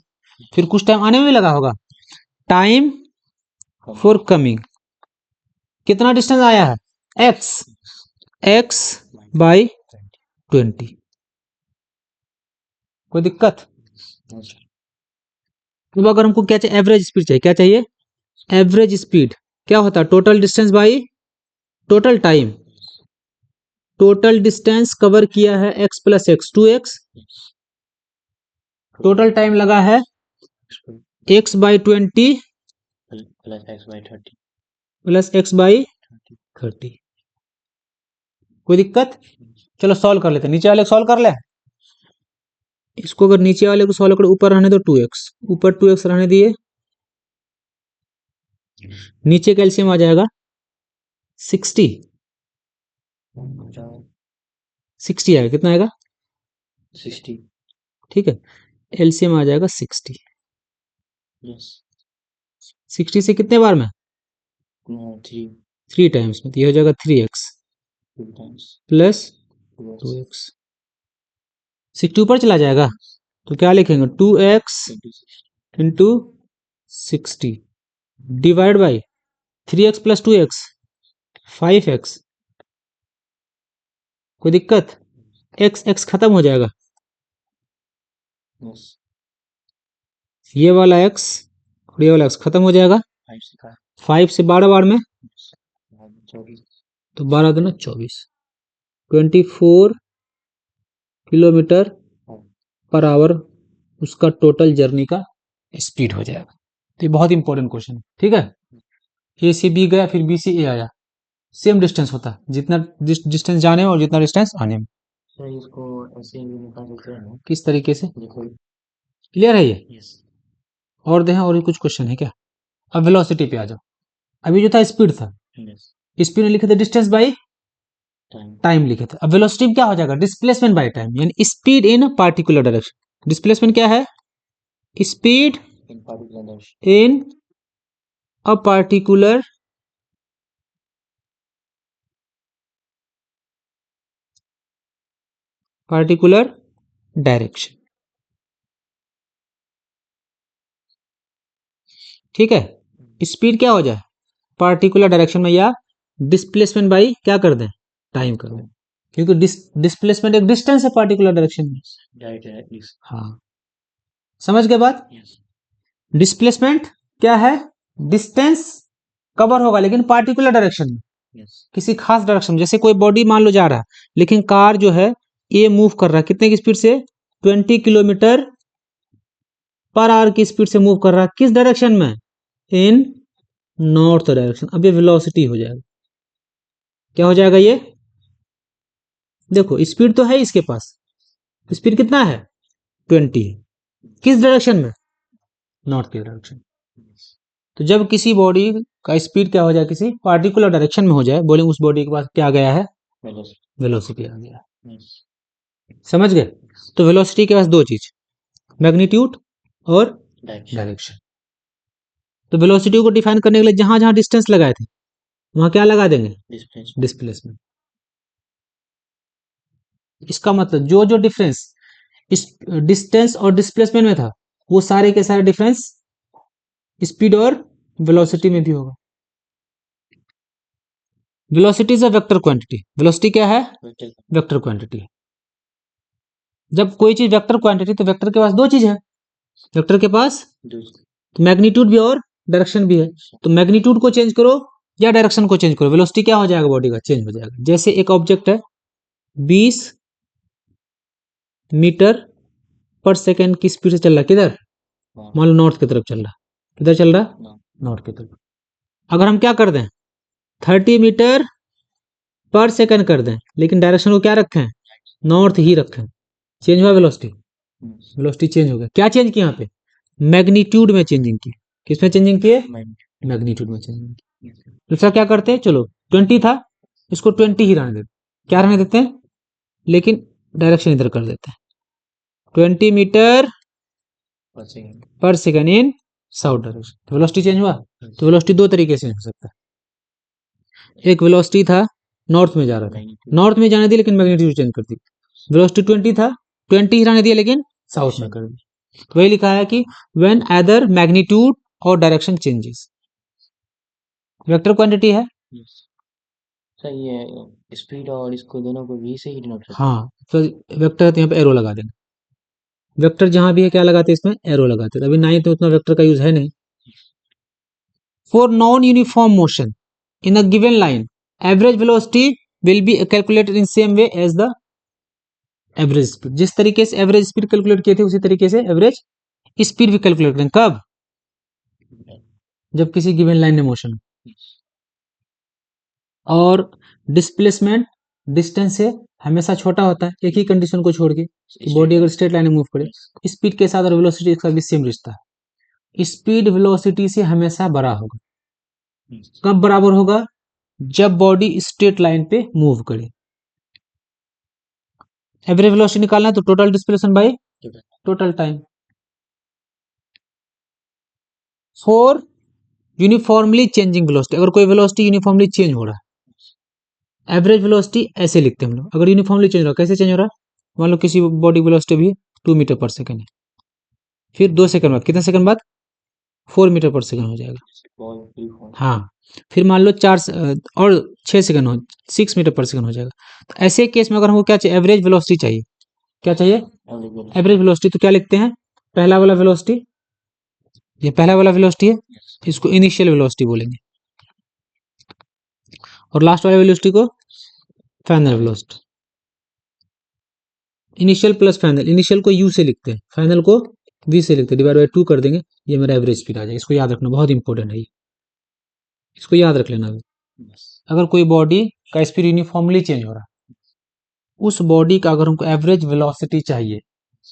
फिर कुछ टाइम आने में भी लगा होगा, टाइम फॉर कमिंग। कितना डिस्टेंस आया है? x by 20। कोई दिक्कत? अब अगर हमको क्या चाहिए? एवरेज स्पीड चाहिए। क्या चाहिए? Average speed. क्या होता है? Total distance by total time. Total distance cover किया है x plus x, 2x। Total time लगा है x by 20 plus x by 30। कोई दिक्कत? चलो सॉल्व कर लेते हैं। नीचे वाले सॉल्व कर ले। इसको अगर नीचे वाले को सॉल्व करो, ऊपर रहने दो 2x, ऊपर 2x रहने दिए, नीचे का एलसीएम आ जाएगा 60। 60 आएगा। कितना आएगा? 60। ठीक है, एलसीएम आ जाएगा 60। 60 से कितने बार में? 3 टाइम्स में। तो ये हो जाएगा 3x प्लस 2x। 60 ऊपर चला जाएगा तो क्या लिखेंगे? 2x into 60 divide by 3x plus 2x 5x। कोई दिक्कत? x खत्म हो जाएगा, ये वाला x और ये वाला x खत्म हो जाएगा। 5 से 12 बार में तो 12 दूना 24। 24 किलोमीटर पर आवर उसका टोटल जर्नी का स्पीड हो जाएगा। तो ये बहुत इंपॉर्टेंट क्वेश्चन है। ठीक है, ए से बी गया, फिर बी से ए आया, सेम डिस्टेंस होता है, जितना डिस्टेंस जाने में और जितना डिस्टेंस आने में। इसको ऐसे भी निकाल देते हैं। किस तरीके से? क्लियर है ये? और देखें, और भी कुछ क्वेश्चन है क्या? अब वेलोसिटी पे आ जाओ। अभी जो था स्पीड था, स्पीड में लिखे थे डिस्टेंस बाई टाइम लिखे थे। अब वेलोसिटी में क्या हो जाएगा? डिस्प्लेसमेंट बाय टाइम, यानी speed in particular direction. Displacement क्या है? Speed in a particular direction. ठीक है, स्पीड क्या हो जाए? पार्टिकुलर डायरेक्शन में, या डिस्प्लेसमेंट बाई क्या कर दें? टाइम कर दें। क्योंकि डिस्प्लेसमेंट एक डिस्टेंस है पार्टिकुलर डायरेक्शन में। हाँ, समझ गए बात? डिस्प्लेसमेंट क्या है? डिस्टेंस कवर होगा लेकिन पार्टिकुलर डायरेक्शन में, किसी खास डायरेक्शन में। जैसे कोई बॉडी मान लो जा रहा है, लेकिन कार जो है ये मूव कर रहा है कितने की स्पीड से? 20 किलोमीटर पर आवर की स्पीड से मूव कर रहा है। किस डायरेक्शन में? इन नॉर्थ डायरेक्शन। अब ये वेलोसिटी हो जाएगा। क्या हो जाएगा ये? देखो स्पीड तो है इसके पास, स्पीड कितना है? 20। किस डायरेक्शन में? नॉर्थ की डायरेक्शन। तो जब किसी बॉडी का स्पीड क्या हो जाए, किसी पार्टिकुलर डायरेक्शन में हो जाए, बोले उस बॉडी के पास क्या आ गया है? वेलोसिटी आ गया। समझ गए? तो वेलोसिटी के पास दो चीज, मैग्नीट्यूड और डायरेक्शन। तो वेलोसिटी को डिफाइन करने के लिए जहां जहां डिस्टेंस लगाए थे वहां क्या लगा देंगे? डिस्प्लेसमेंट। इसका मतलब जो जो डिफरेंस इस डिस्टेंस और डिस्प्लेसमेंट में था वो सारे के सारे डिफरेंस स्पीड और वेलोसिटी में भी होगा। Velocity is a vector quantity. Velocity क्या है? Vector quantity. जब कोई चीज वेक्टर क्वांटिटी, तो वेक्टर के पास दो चीज है। वेक्टर के पास तो मैग्नीट्यूड भी और डायरेक्शन भी है। तो मैग्नीट्यूड को चेंज करो या डायरेक्शन को चेंज करो, वेलोसिटी क्या हो जाएगा? बॉडी का चेंज हो जाएगा। जैसे एक ऑब्जेक्ट है 20 मीटर पर सेकेंड की स्पीड से चल रहा है, किधर? मान लो नॉर्थ की तरफ चल रहा है। किधर चल रहा? नॉर्थ की तरफ। अगर हम क्या कर दें, 30 मीटर पर सेकेंड कर दें, लेकिन डायरेक्शन को क्या रखें? नॉर्थ ही रखें, चेंज हुआ वेलोसिटी? वेलोसिटी चेंज हो गया। क्या चेंज किया? यहाँ पे मैग्नीट्यूड में चेंजिंग की। किसमें चेंजिंग की? मैग्नीट्यूड में चेंजिंग की। दूसरा क्या करते हैं, चलो 20 था, इसको 20 ही रहने देते। क्या रहने देते हैं? लेकिन डायरेक्शन इधर कर देते हैं, 20 मीटर पर सेकेंड इन साउथ डायरेक्शन। तो वेलोसिटी चेंज हुआ। तो वेलोसिटी दो तरीके से हो सकता है। एक वेलोसिटी था नॉर्थ में जा रहा था, नॉर्थ में जाने दी लेकिन मैग्नीट्यूड चेंज कर दी। वेलोसिटी 20 था, 20 ही रहने दिया लेकिन साउथ में कर दी। तो वही लिखा है कि व्हेन एदर मैग्नीट्यूड और डायरेक्शन चेंजेस। वेक्टर क्वांटिटी है। सही है, स्पीड और इसको दोनों को v से ही डिनोट करते हैं। हाँ, तो वेक्टर तो यहाँ पे एरो लगा देंगे। वेक्टर जहां भी है क्या लगाते हैं? इसमें एरो लगाते हैं। अभी नाइन्थ में उतना वेक्टर का यूज है नहीं। For non uniform motion in a given line, average velocity will be calculated in same way as the average speed. जिस तरीके से एवरेज स्पीड कैलकुलेट किए थे उसी तरीके से एवरेज स्पीड भी कैलकुलेट करें। कब? जब किसी गिवन लाइन में मोशन हो। और डिस्प्लेसमेंट डिस्टेंस से हमेशा छोटा होता है, एक ही कंडीशन को छोड़ के कि बॉडी अगर स्ट्रेट लाइन में मूव करे, स्पीड के साथ और वेलोसिटी का भी सेम रिश्ता है। स्पीड वेलोसिटी से हमेशा बड़ा होगा। कब बराबर होगा? जब बॉडी स्ट्रेट लाइन पे मूव करे। एवरेज वेलोसिटी निकालना है तो total displacement by total time. For uniformly changing velocity, अगर कोई वेलोसिटी यूनिफॉर्मली चेंज हो रहा है, एवरेज वेलोसिटी ऐसे लिखते हैं हम लोग। अगर यूनिफॉर्मली चेंज हो रहा है, कैसे चेंज हो रहा है? मान लो किसी बॉडी वेलोसिटी भी 2 मीटर पर सेकेंड है, फिर 2 सेकंड बाद, कितने सेकंड बाद? 4 मीटर पर सेकंड हो जाएगा। हाँ, फिर मान लो और 6 सेकंड हो, 6 मीटर पर सेकंड हो जाएगा। तो ऐसे केस में अगर हमको क्या चाहिए? एवरेज वेलोसिटी चाहिए। क्या चाहिए? Average velocity. तो क्या लिखते हैं? पहला वाला वेलोसिटी, ये पहला वाला वेलोसिटी है, इसको इनिशियल वेलोसिटी बोलेंगे, और लास्ट वाले वेलोसिटी को final velocity. Initial plus final, initial को यू से लिखते हैं, फाइनल को वी से लिखते हैं, डिवाइड बाय 2 कर देंगे, ये मेरा एवरेज स्पीड आ जाएगा। इसको याद रखना, बहुत इंपॉर्टेंट है ये, इसको याद रख लेना। अगर कोई बॉडी का स्पीड यूनिफॉर्मली चेंज हो रहा है, उस बॉडी का अगर हमको एवरेज वेलोसिटी चाहिए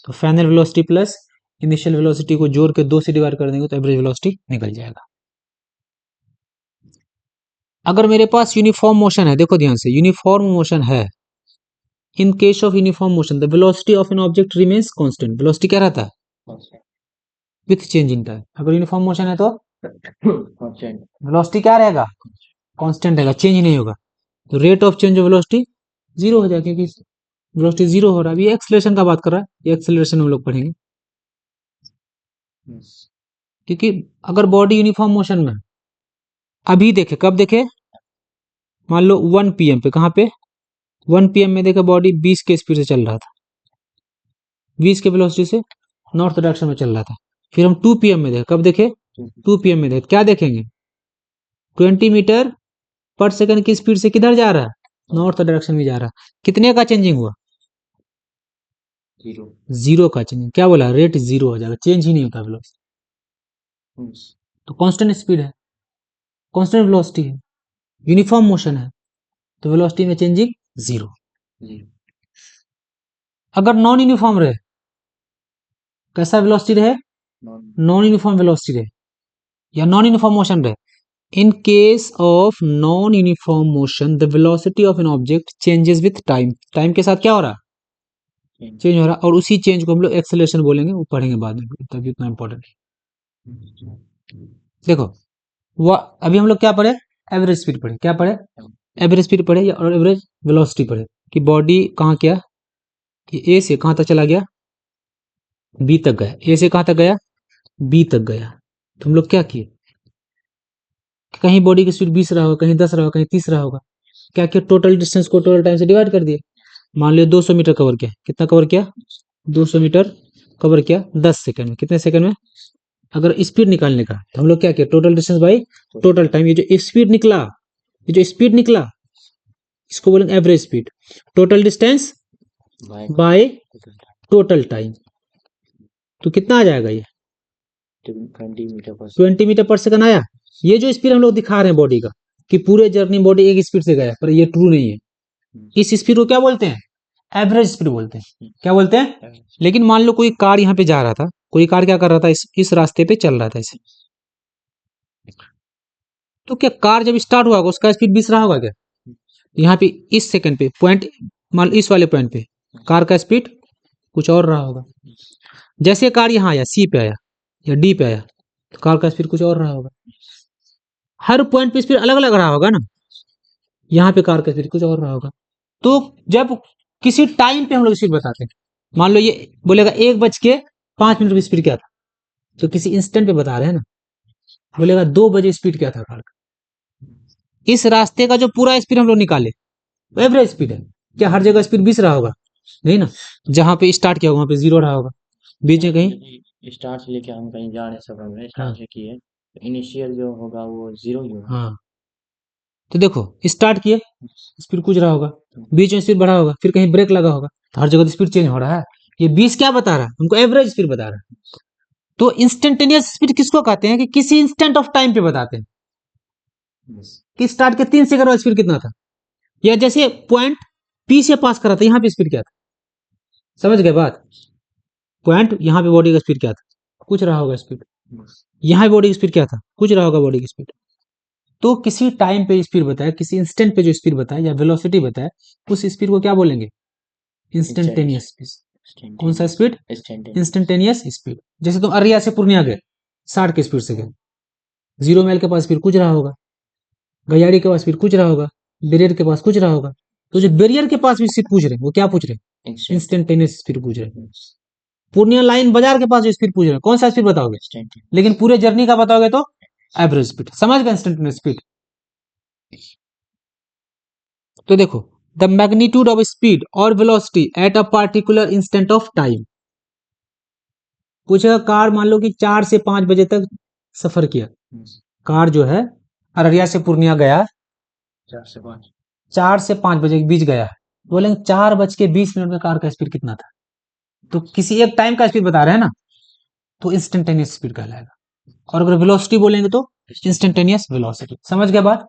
तो final velocity plus initial velocity को जोड़ के 2 से डिवाइड कर देंगे तो एवरेज वेलोसिटी निकल जाएगा। अगर मेरे पास यूनिफॉर्म मोशन है, देखो ध्यान से, यूनिफॉर्म मोशन है, in case of uniform motion the velocity of an object remains constant. Velocity क्या रहता है? With change in time. अगर यूनिफॉर्म मोशन है तो वेलोसिटी क्या रहेगा? कांस्टेंट रहेगा, चेंज नहीं होगा। तो rate of change of velocity zero हो जाएगा, क्योंकि वेलोसिटी जीरो हो रहा है। अभी एक्सेलरेशन का बात कर रहा है, ये एक्सेलरेशन हम लोग पढ़ेंगे। क्योंकि अगर बॉडी यूनिफॉर्म मोशन में, अभी देखे, कब देखे? मान लो 1 PM पे, कहाँ पे? 1 PM में देखा बॉडी 20 के स्पीड से चल रहा था, 20 के वेलोसिटी से नॉर्थ डायरेक्शन में चल रहा था। फिर हम 2 PM में देखे, कब देखे? 2 PM में देखे, क्या देखेंगे? 20 मीटर पर सेकंड की स्पीड से किधर जा रहा है? नॉर्थ डायरेक्शन में जा रहा है। कितने का चेंजिंग हुआ? 0 का चेंजिंग। क्या बोला? रेट 0 हो जाएगा, चेंज ही नहीं होता वेलोसिटी। तो कांस्टेंट स्पीड है, कांस्टेंट वेलोसिटी है, यूनिफॉर्म मोशन है, तो वेलोसिटी में चेंजिंग 0। अगर नॉन यूनिफॉर्म रहे, कैसा वेलोसिटी रहे? नॉन यूनिफॉर्म वेलोसिटी रहे या नॉन यूनिफॉर्म मोशन रहे। In case of non uniform motion the velocity of an object changes with time. Time के साथ क्या हो रहा है? चेंज हो रहा है। और उसी चेंज को हम लोग एक्सेलरेशन बोलेंगे, वो पढ़ेंगे बाद में, तभी उतना इंपॉर्टेंट है। देखो अभी हम लोग क्या पढ़े? एवरेज स्पीड पढ़े। क्या पढ़े? एवरेज स्पीड पढ़े या और एवरेज वेलोसिटी पढ़े कि बॉडी कहाँ क्या कि ए से कहाँ तक चला गया? बी तक गया। ए से कहाँ तक गया? बी तक गया। तो हम लोग क्या किए? कहीं बॉडी की स्पीड 20 रहा होगा, कहीं 10 रहा होगा, कहीं 30 रहा होगा। क्या किया? टोटल डिस्टेंस को टोटल टाइम से डिवाइड कर दिए। मान लिया 200 मीटर कवर किया। कितना कवर किया? 200 मीटर कवर किया 10 सेकंड में। कितने सेकंड में? अगर स्पीड निकालने का तो हम लोग क्या किया? Total distance by total time. ये जो स्पीड निकला, ये जो स्पीड निकला, इसको बोलेंगे average speed. Total distance by total time. तो कितना आ जाएगा? ये 20 मीटर पर सेकंड आया। ये जो स्पीड हम लोग दिखा रहे हैं बॉडी का कि पूरे जर्नी बॉडी एक स्पीड से गया, पर ये ट्रू नहीं है। इस स्पीड को क्या बोलते हैं? एवरेज स्पीड बोलते हैं। क्या बोलते हैं? लेकिन मान लो कोई कार यहाँ पे जा रहा था, कोई कार क्या कर रहा था? इस रास्ते पे चल रहा था ऐसे, तो क्या कार जब स्टार्ट हुआ उसका स्पीड 20 रहा होगा क्या? यहाँ पे इस सेकंड पे पॉइंट, मान इस वाले पॉइंट पे कार का स्पीड कुछ और रहा होगा। जैसे कार यहाँ आया, सी पे आया या डी पे आया, तो कार का स्पीड कुछ और रहा होगा। हर पॉइंट पे स्पीड अलग अलग रहा होगा ना। यहाँ पे कार का स्पीड कुछ और रहा होगा। तो जब किसी टाइम पे हम लोग स्पीड बताते हैं, मान लो ये बोलेगा 1:05 की स्पीड क्या था, तो किसी इंस्टेंट पे बता रहे हैं ना। बोलेगा 2 बजे स्पीड क्या था कार का। इस रास्ते का जो पूरा स्पीड हम लोग निकाले वो एवरेज स्पीड है। क्या हर जगह स्पीड 20 रहा होगा? नहीं ना। जहां पे स्टार्ट किया वहां पे 0 रहा होगा, बीच में कहीं स्टार्ट से लेके हम कहीं जा रहे सफर में, स्टार्ट से किए, इनिशियल जो होगा वो 0 ही होगा। हाँ, तो देखो स्टार्ट किए, स्पीड कुछ रहा होगा, बीच में स्पीड बढ़ा होगा, फिर कहीं ब्रेक लगा होगा, तो हर जगह स्पीड चेंज हो रहा है। ये 20 क्या बता रहा है? हमको एवरेज स्पीड बता रहा है। तो इंस्टेंटेनियस स्पीड किसको कहते हैं? कि किसी इंस्टेंट ऑफ टाइम पे बताते हैं कि स्टार्ट के 3 सेकंड वाला स्पीड कितना था, या जैसे पॉइंट पी से पास कर रहा था, यहाँ पे स्पीड क्या था? समझ गए बात? पॉइंट यहाँ पे बॉडी का स्पीड क्या था? कुछ रहा होगा स्पीड। यहाँ बॉडी की स्पीड क्या था? कुछ रहा होगा बॉडी की स्पीड। तो किसी टाइम पे स्पीड बताए, किसी इंस्टेंट पे जो स्पीड बताए या वेलोसिटी बताए, उस स्पीड को क्या बोलेंगे? Instantaneous speed. कौन सा स्पीड? Instantaneous speed. जैसे तुम अरिया से पूर्णिया गए 60 की स्पीड से गए, 0 माइल के पास स्पीड कुछ रहा होगा, गयाड़ी के पास स्पीड कुछ रहा होगा, बैरियर के पास कुछ रहा होगा। तो जो बैरियर के पास भी स्पीड पूछ रहे, वो क्या पूछ रहे? इंस्टेंटेनियस स्पीड पूछ रहे। पूर्णिया लाइन बाजार के पास जो स्पीड पूछ रहे, कौन सा स्पीड बताओगे? लेकिन पूरे जर्नी का बताओगे तो एवरेज स्पीड। समझ गए इंस्टेंटेनियस स्पीड? तो देखो, द मैग्नीट्यूड ऑफ स्पीड और velocity at a particular instant of time. पूछेगा कार मान लो कि 4 से 5 बजे तक सफर किया, कार जो है अररिया से पूर्णिया गया 4 से 5 बजे के बीच गया, बोलेंगे 4:20 में कार का स्पीड कितना था? तो किसी एक टाइम का स्पीड बता रहे हैं ना, तो इंस्टेंटेनियस स्पीड कहलाएगा। और अगर वेलोसिटी बोलेंगे तो इंस्टेंटेनियस वेलोसिटी। समझ गया बात?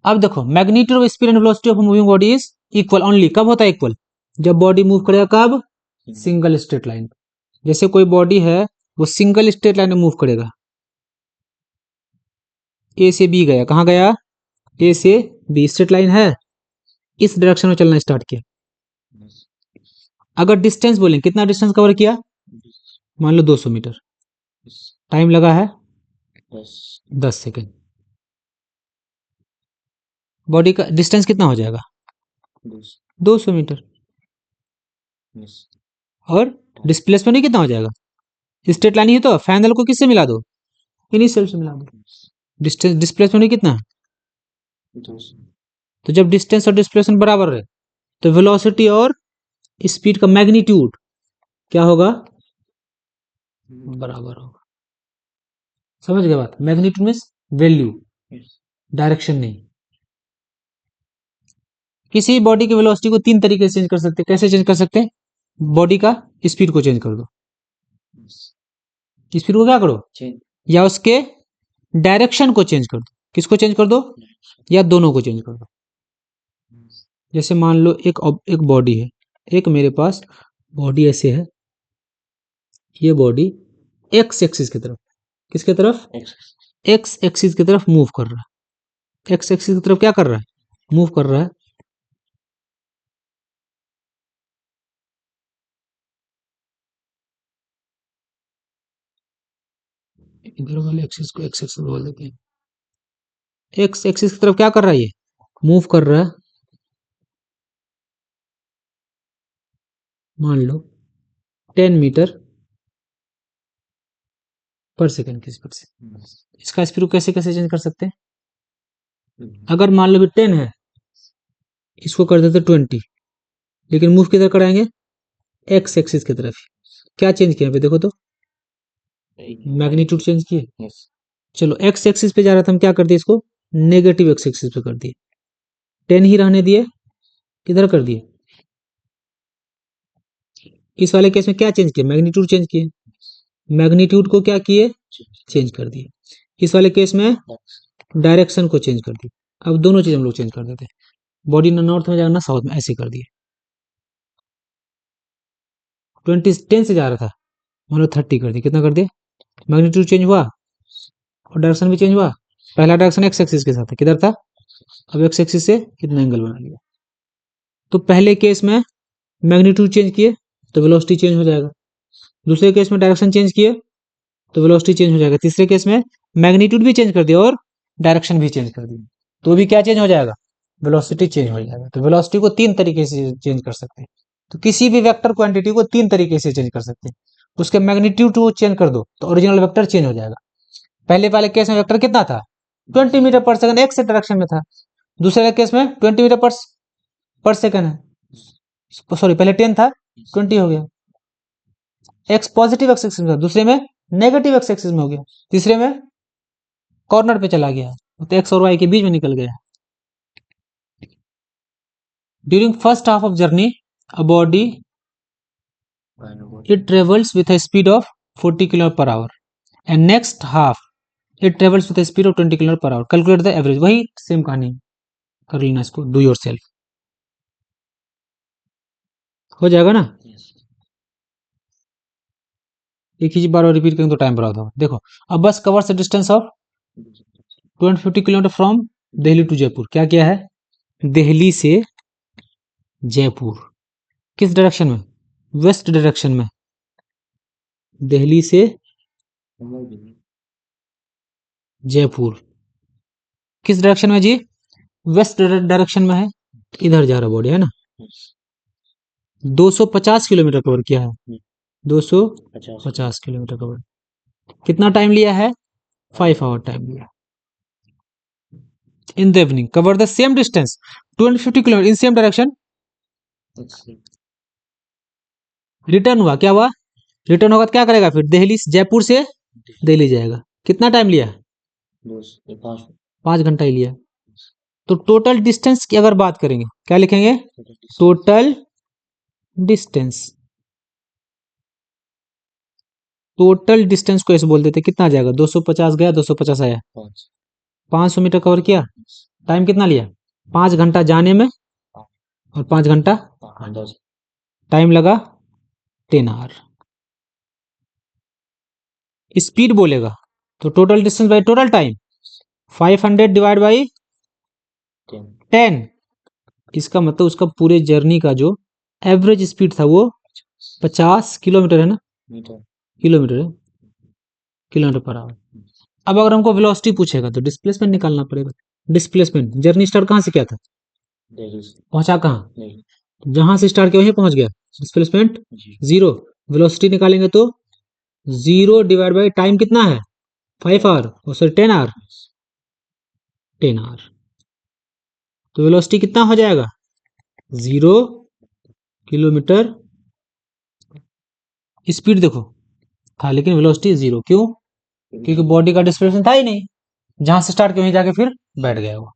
अब देखो, magnitude of speed and velocity of moving body is equal only. कब होता है इक्वल? जब बॉडी मूव करेगा। कब? Single straight line. जैसे कोई बॉडी है वो सिंगल स्ट्रेट लाइन में मूव करेगा, ए से बी गया, कहाँ गया? ए से बी, स्ट्रेट लाइन है, इस डायरेक्शन में चलना स्टार्ट किया। अगर डिस्टेंस बोलें, कितना डिस्टेंस कवर किया? मान लो 200 मीटर, टाइम लगा है 10 सेकेंड। बॉडी का डिस्टेंस कितना हो जाएगा? 200 मीटर। और डिस्प्लेसमेंट कितना हो जाएगा? स्ट्रेट लाइन ही तो, फाइनल को किससे मिला दो? इनिशियल से मिला दो। डिस्टेंस डिस्प्लेसमेंट कितना है? तो जब डिस्टेंस और डिस्प्लेसमेंट बराबर है तो वेलोसिटी और स्पीड का मैग्नीट्यूड क्या होगा, बराबर होगा। समझ गए बात? मैग्नीट्यूड मीन्स वैल्यू, डायरेक्शन नहीं। किसी बॉडी की वेलोसिटी को 3 तरीके से चेंज कर सकते हैं। कैसे चेंज कर सकते हैं? बॉडी का स्पीड को चेंज कर दो, स्पीड को क्या करो, या उसके डायरेक्शन को चेंज कर दो। किसको चेंज कर दो? या दोनों को चेंज कर दो। जैसे मान लो एक बॉडी है, एक मेरे पास बॉडी ऐसे है, ये बॉडी एक्स एक्सिस की तरफ, किसके तरफ, एक्स एक्सिस की तरफ मूव कर रहा है। एक्स एक्सिस की तरफ क्या कर रहा है, मूव कर रहा है। इधर वाले एक्सिस को एक्स एक्सिस बोल देते हैं। एक्स एक्सिस की तरफ क्या कर रहा है, ये मूव कर रहा है। मान लो 10 मीटर पर सेकेंड की स्पीड से। इसका स्पीड को कैसे कैसे चेंज कर सकते हैं? अगर मान लो भी 10 है, इसको कर देते 20, लेकिन मूव किधर कराएंगे, एक्स एक्सिस की तरफ। क्या चेंज किया, देखो तो मैग्नीट्यूड चेंज किए। चलो एक्स एक्सिस पे जा रहा था, हम क्या कर दिए, इसको नेगेटिव एक्स एक्सिस पे कर दिए। 10 ही रहने दिए, किधर कर दिए। इस वाले केस में क्या चेंज किया, मैग्नीट्यूड चेंज किए। मैग्नीट्यूड को क्या किए, चेंज कर दिए। इस वाले केस में डायरेक्शन को चेंज कर दिए। अब दोनों चीज हम लोग चेंज कर देते हैं। बॉडी ना नॉर्थ में जाएगा ना साउथ में, ऐसे कर दिए। 10 से जा रहा था, मान लो 30 कर दिया। कितना कर दिया, मैग्नीट्यूड चेंज हुआ और डायरेक्शन भी चेंज हुआ। पहला डायरेक्शन एक्स एक्सिस के साथ है, किधर था, अब एक्स एक्सिस से कितना एंगल बना लिया। तो पहले केस में मैग्नीट्यूड चेंज किए तो वेलोसिटी चेंज हो जाएगा। दूसरे केस में डायरेक्शन चेंज किए तो वेलोसिटी चेंज हो जाएगा। तीसरे केस में मैग्नीट्यूड भी चेंज कर दिया और डायरेक्शन भी चेंज कर दिया, तो भी क्या चेंज हो जाएगा, वेलोसिटी चेंज हो जाएगा। तो वेलोसिटी को 3 तरीके से चेंज कर सकते हैं। तो किसी भी वेक्टर क्वांटिटी को 3 तरीके से चेंज कर सकते हैं। उसके मैग्नीट्यूड को चेंज कर दो तो ओरिजिनल वेक्टर चेंज हो जाएगा। पहले वाले केस में वेक्टर कितना था, 20 metre per second, x direction में था। दूसरे केस में 20 मीटर पर सेकंड है, सॉरी पहले 10 था 20 हो गया। एक्स पॉजिटिव एक्स एक्सिस में था, दूसरे में नेगेटिव एक्स एक्सिस में हो गया, तीसरे में कॉर्नर पे चला गया, तो एक्स और वाई के बीच में निकल गया। During first half of journey a body it travels with a speed of 40 km per hour and next half it travels with a speed of 20 km per hour. Calculate the average. वही सेम कहानी कर लेना, इसको डू योर सेल्फ हो जाएगा ना। एक ही बार रिपीट करेंगे तो टाइम बर्बाद होगा। देखो, अब bus covers the distance of 250 kilometre from Delhi to Jaipur. क्या किया है, दिल्ली से जयपुर, किस डायरेक्शन में, वेस्ट डायरेक्शन में। दिल्ली से जयपुर किस डायरेक्शन में जी, वेस्ट डायरेक्शन में है, इधर जा रहा बॉडी है ना। 250 किलोमीटर कवर किया है, 250 किलोमीटर कवर। कितना टाइम लिया है, 5 आवर टाइम लिया। In the evening cover the same distance 250 kilometre in same direction. Return हुआ, क्या हुआ, रिटर्न होगा तो क्या करेगा फिर, दिल्ली जयपुर से दिल्ली जाएगा। कितना टाइम लिया, 5 घंटा ही लिया। तो टोटल डिस्टेंस की अगर बात करेंगे क्या लिखेंगे, टोटल डिस्टेंस। टोटल डिस्टेंस को ऐसे बोल देते, कितना आ जाएगा, 250 गया 250 आया, 500 मीटर कवर किया। टाइम कितना लिया, 5 घंटा जाने में और 5 घंटा टाइम लगा, 10 आवर। स्पीड बोलेगा तो total distance by total time 500 divide by 10। इसका मतलब उसका पूरे जर्नी का जो एवरेज स्पीड था वो 50 किलोमीटर है ना, किलोमीटर है, किलोमीटर पर आवर। अब अगर हमको वेलोसिटी पूछेगा तो डिस्प्लेसमेंट निकालना पड़ेगा। डिस्प्लेसमेंट, जर्नी स्टार्ट कहाँ से किया था, पहुंचा कहाँ, जहां से स्टार्ट किया वहीं पहुंच गया, डिस्प्लेसमेंट 0। वेलोसिटी निकालेंगे तो 0 डिवाइड बाई टाइम कितना है, 5 आवर, और सॉरी 10 आवर, 10 आवर। तो वेलोसिटी कितना हो जाएगा 0 किलोमीटर। स्पीड देखो था लेकिन वेलोसिटी 0, क्यों? क्योंकि बॉडी का डिस्प्लेसमेंट था ही नहीं, जहां से स्टार्ट किया वहीं जाके फिर बैठ गया वो।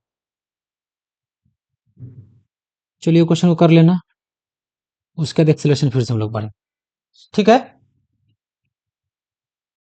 चलिए क्वेश्चन को कर लेना, उसके बाद एक्सेलरेशन फिर से हम लोग पढ़ें, ठीक है।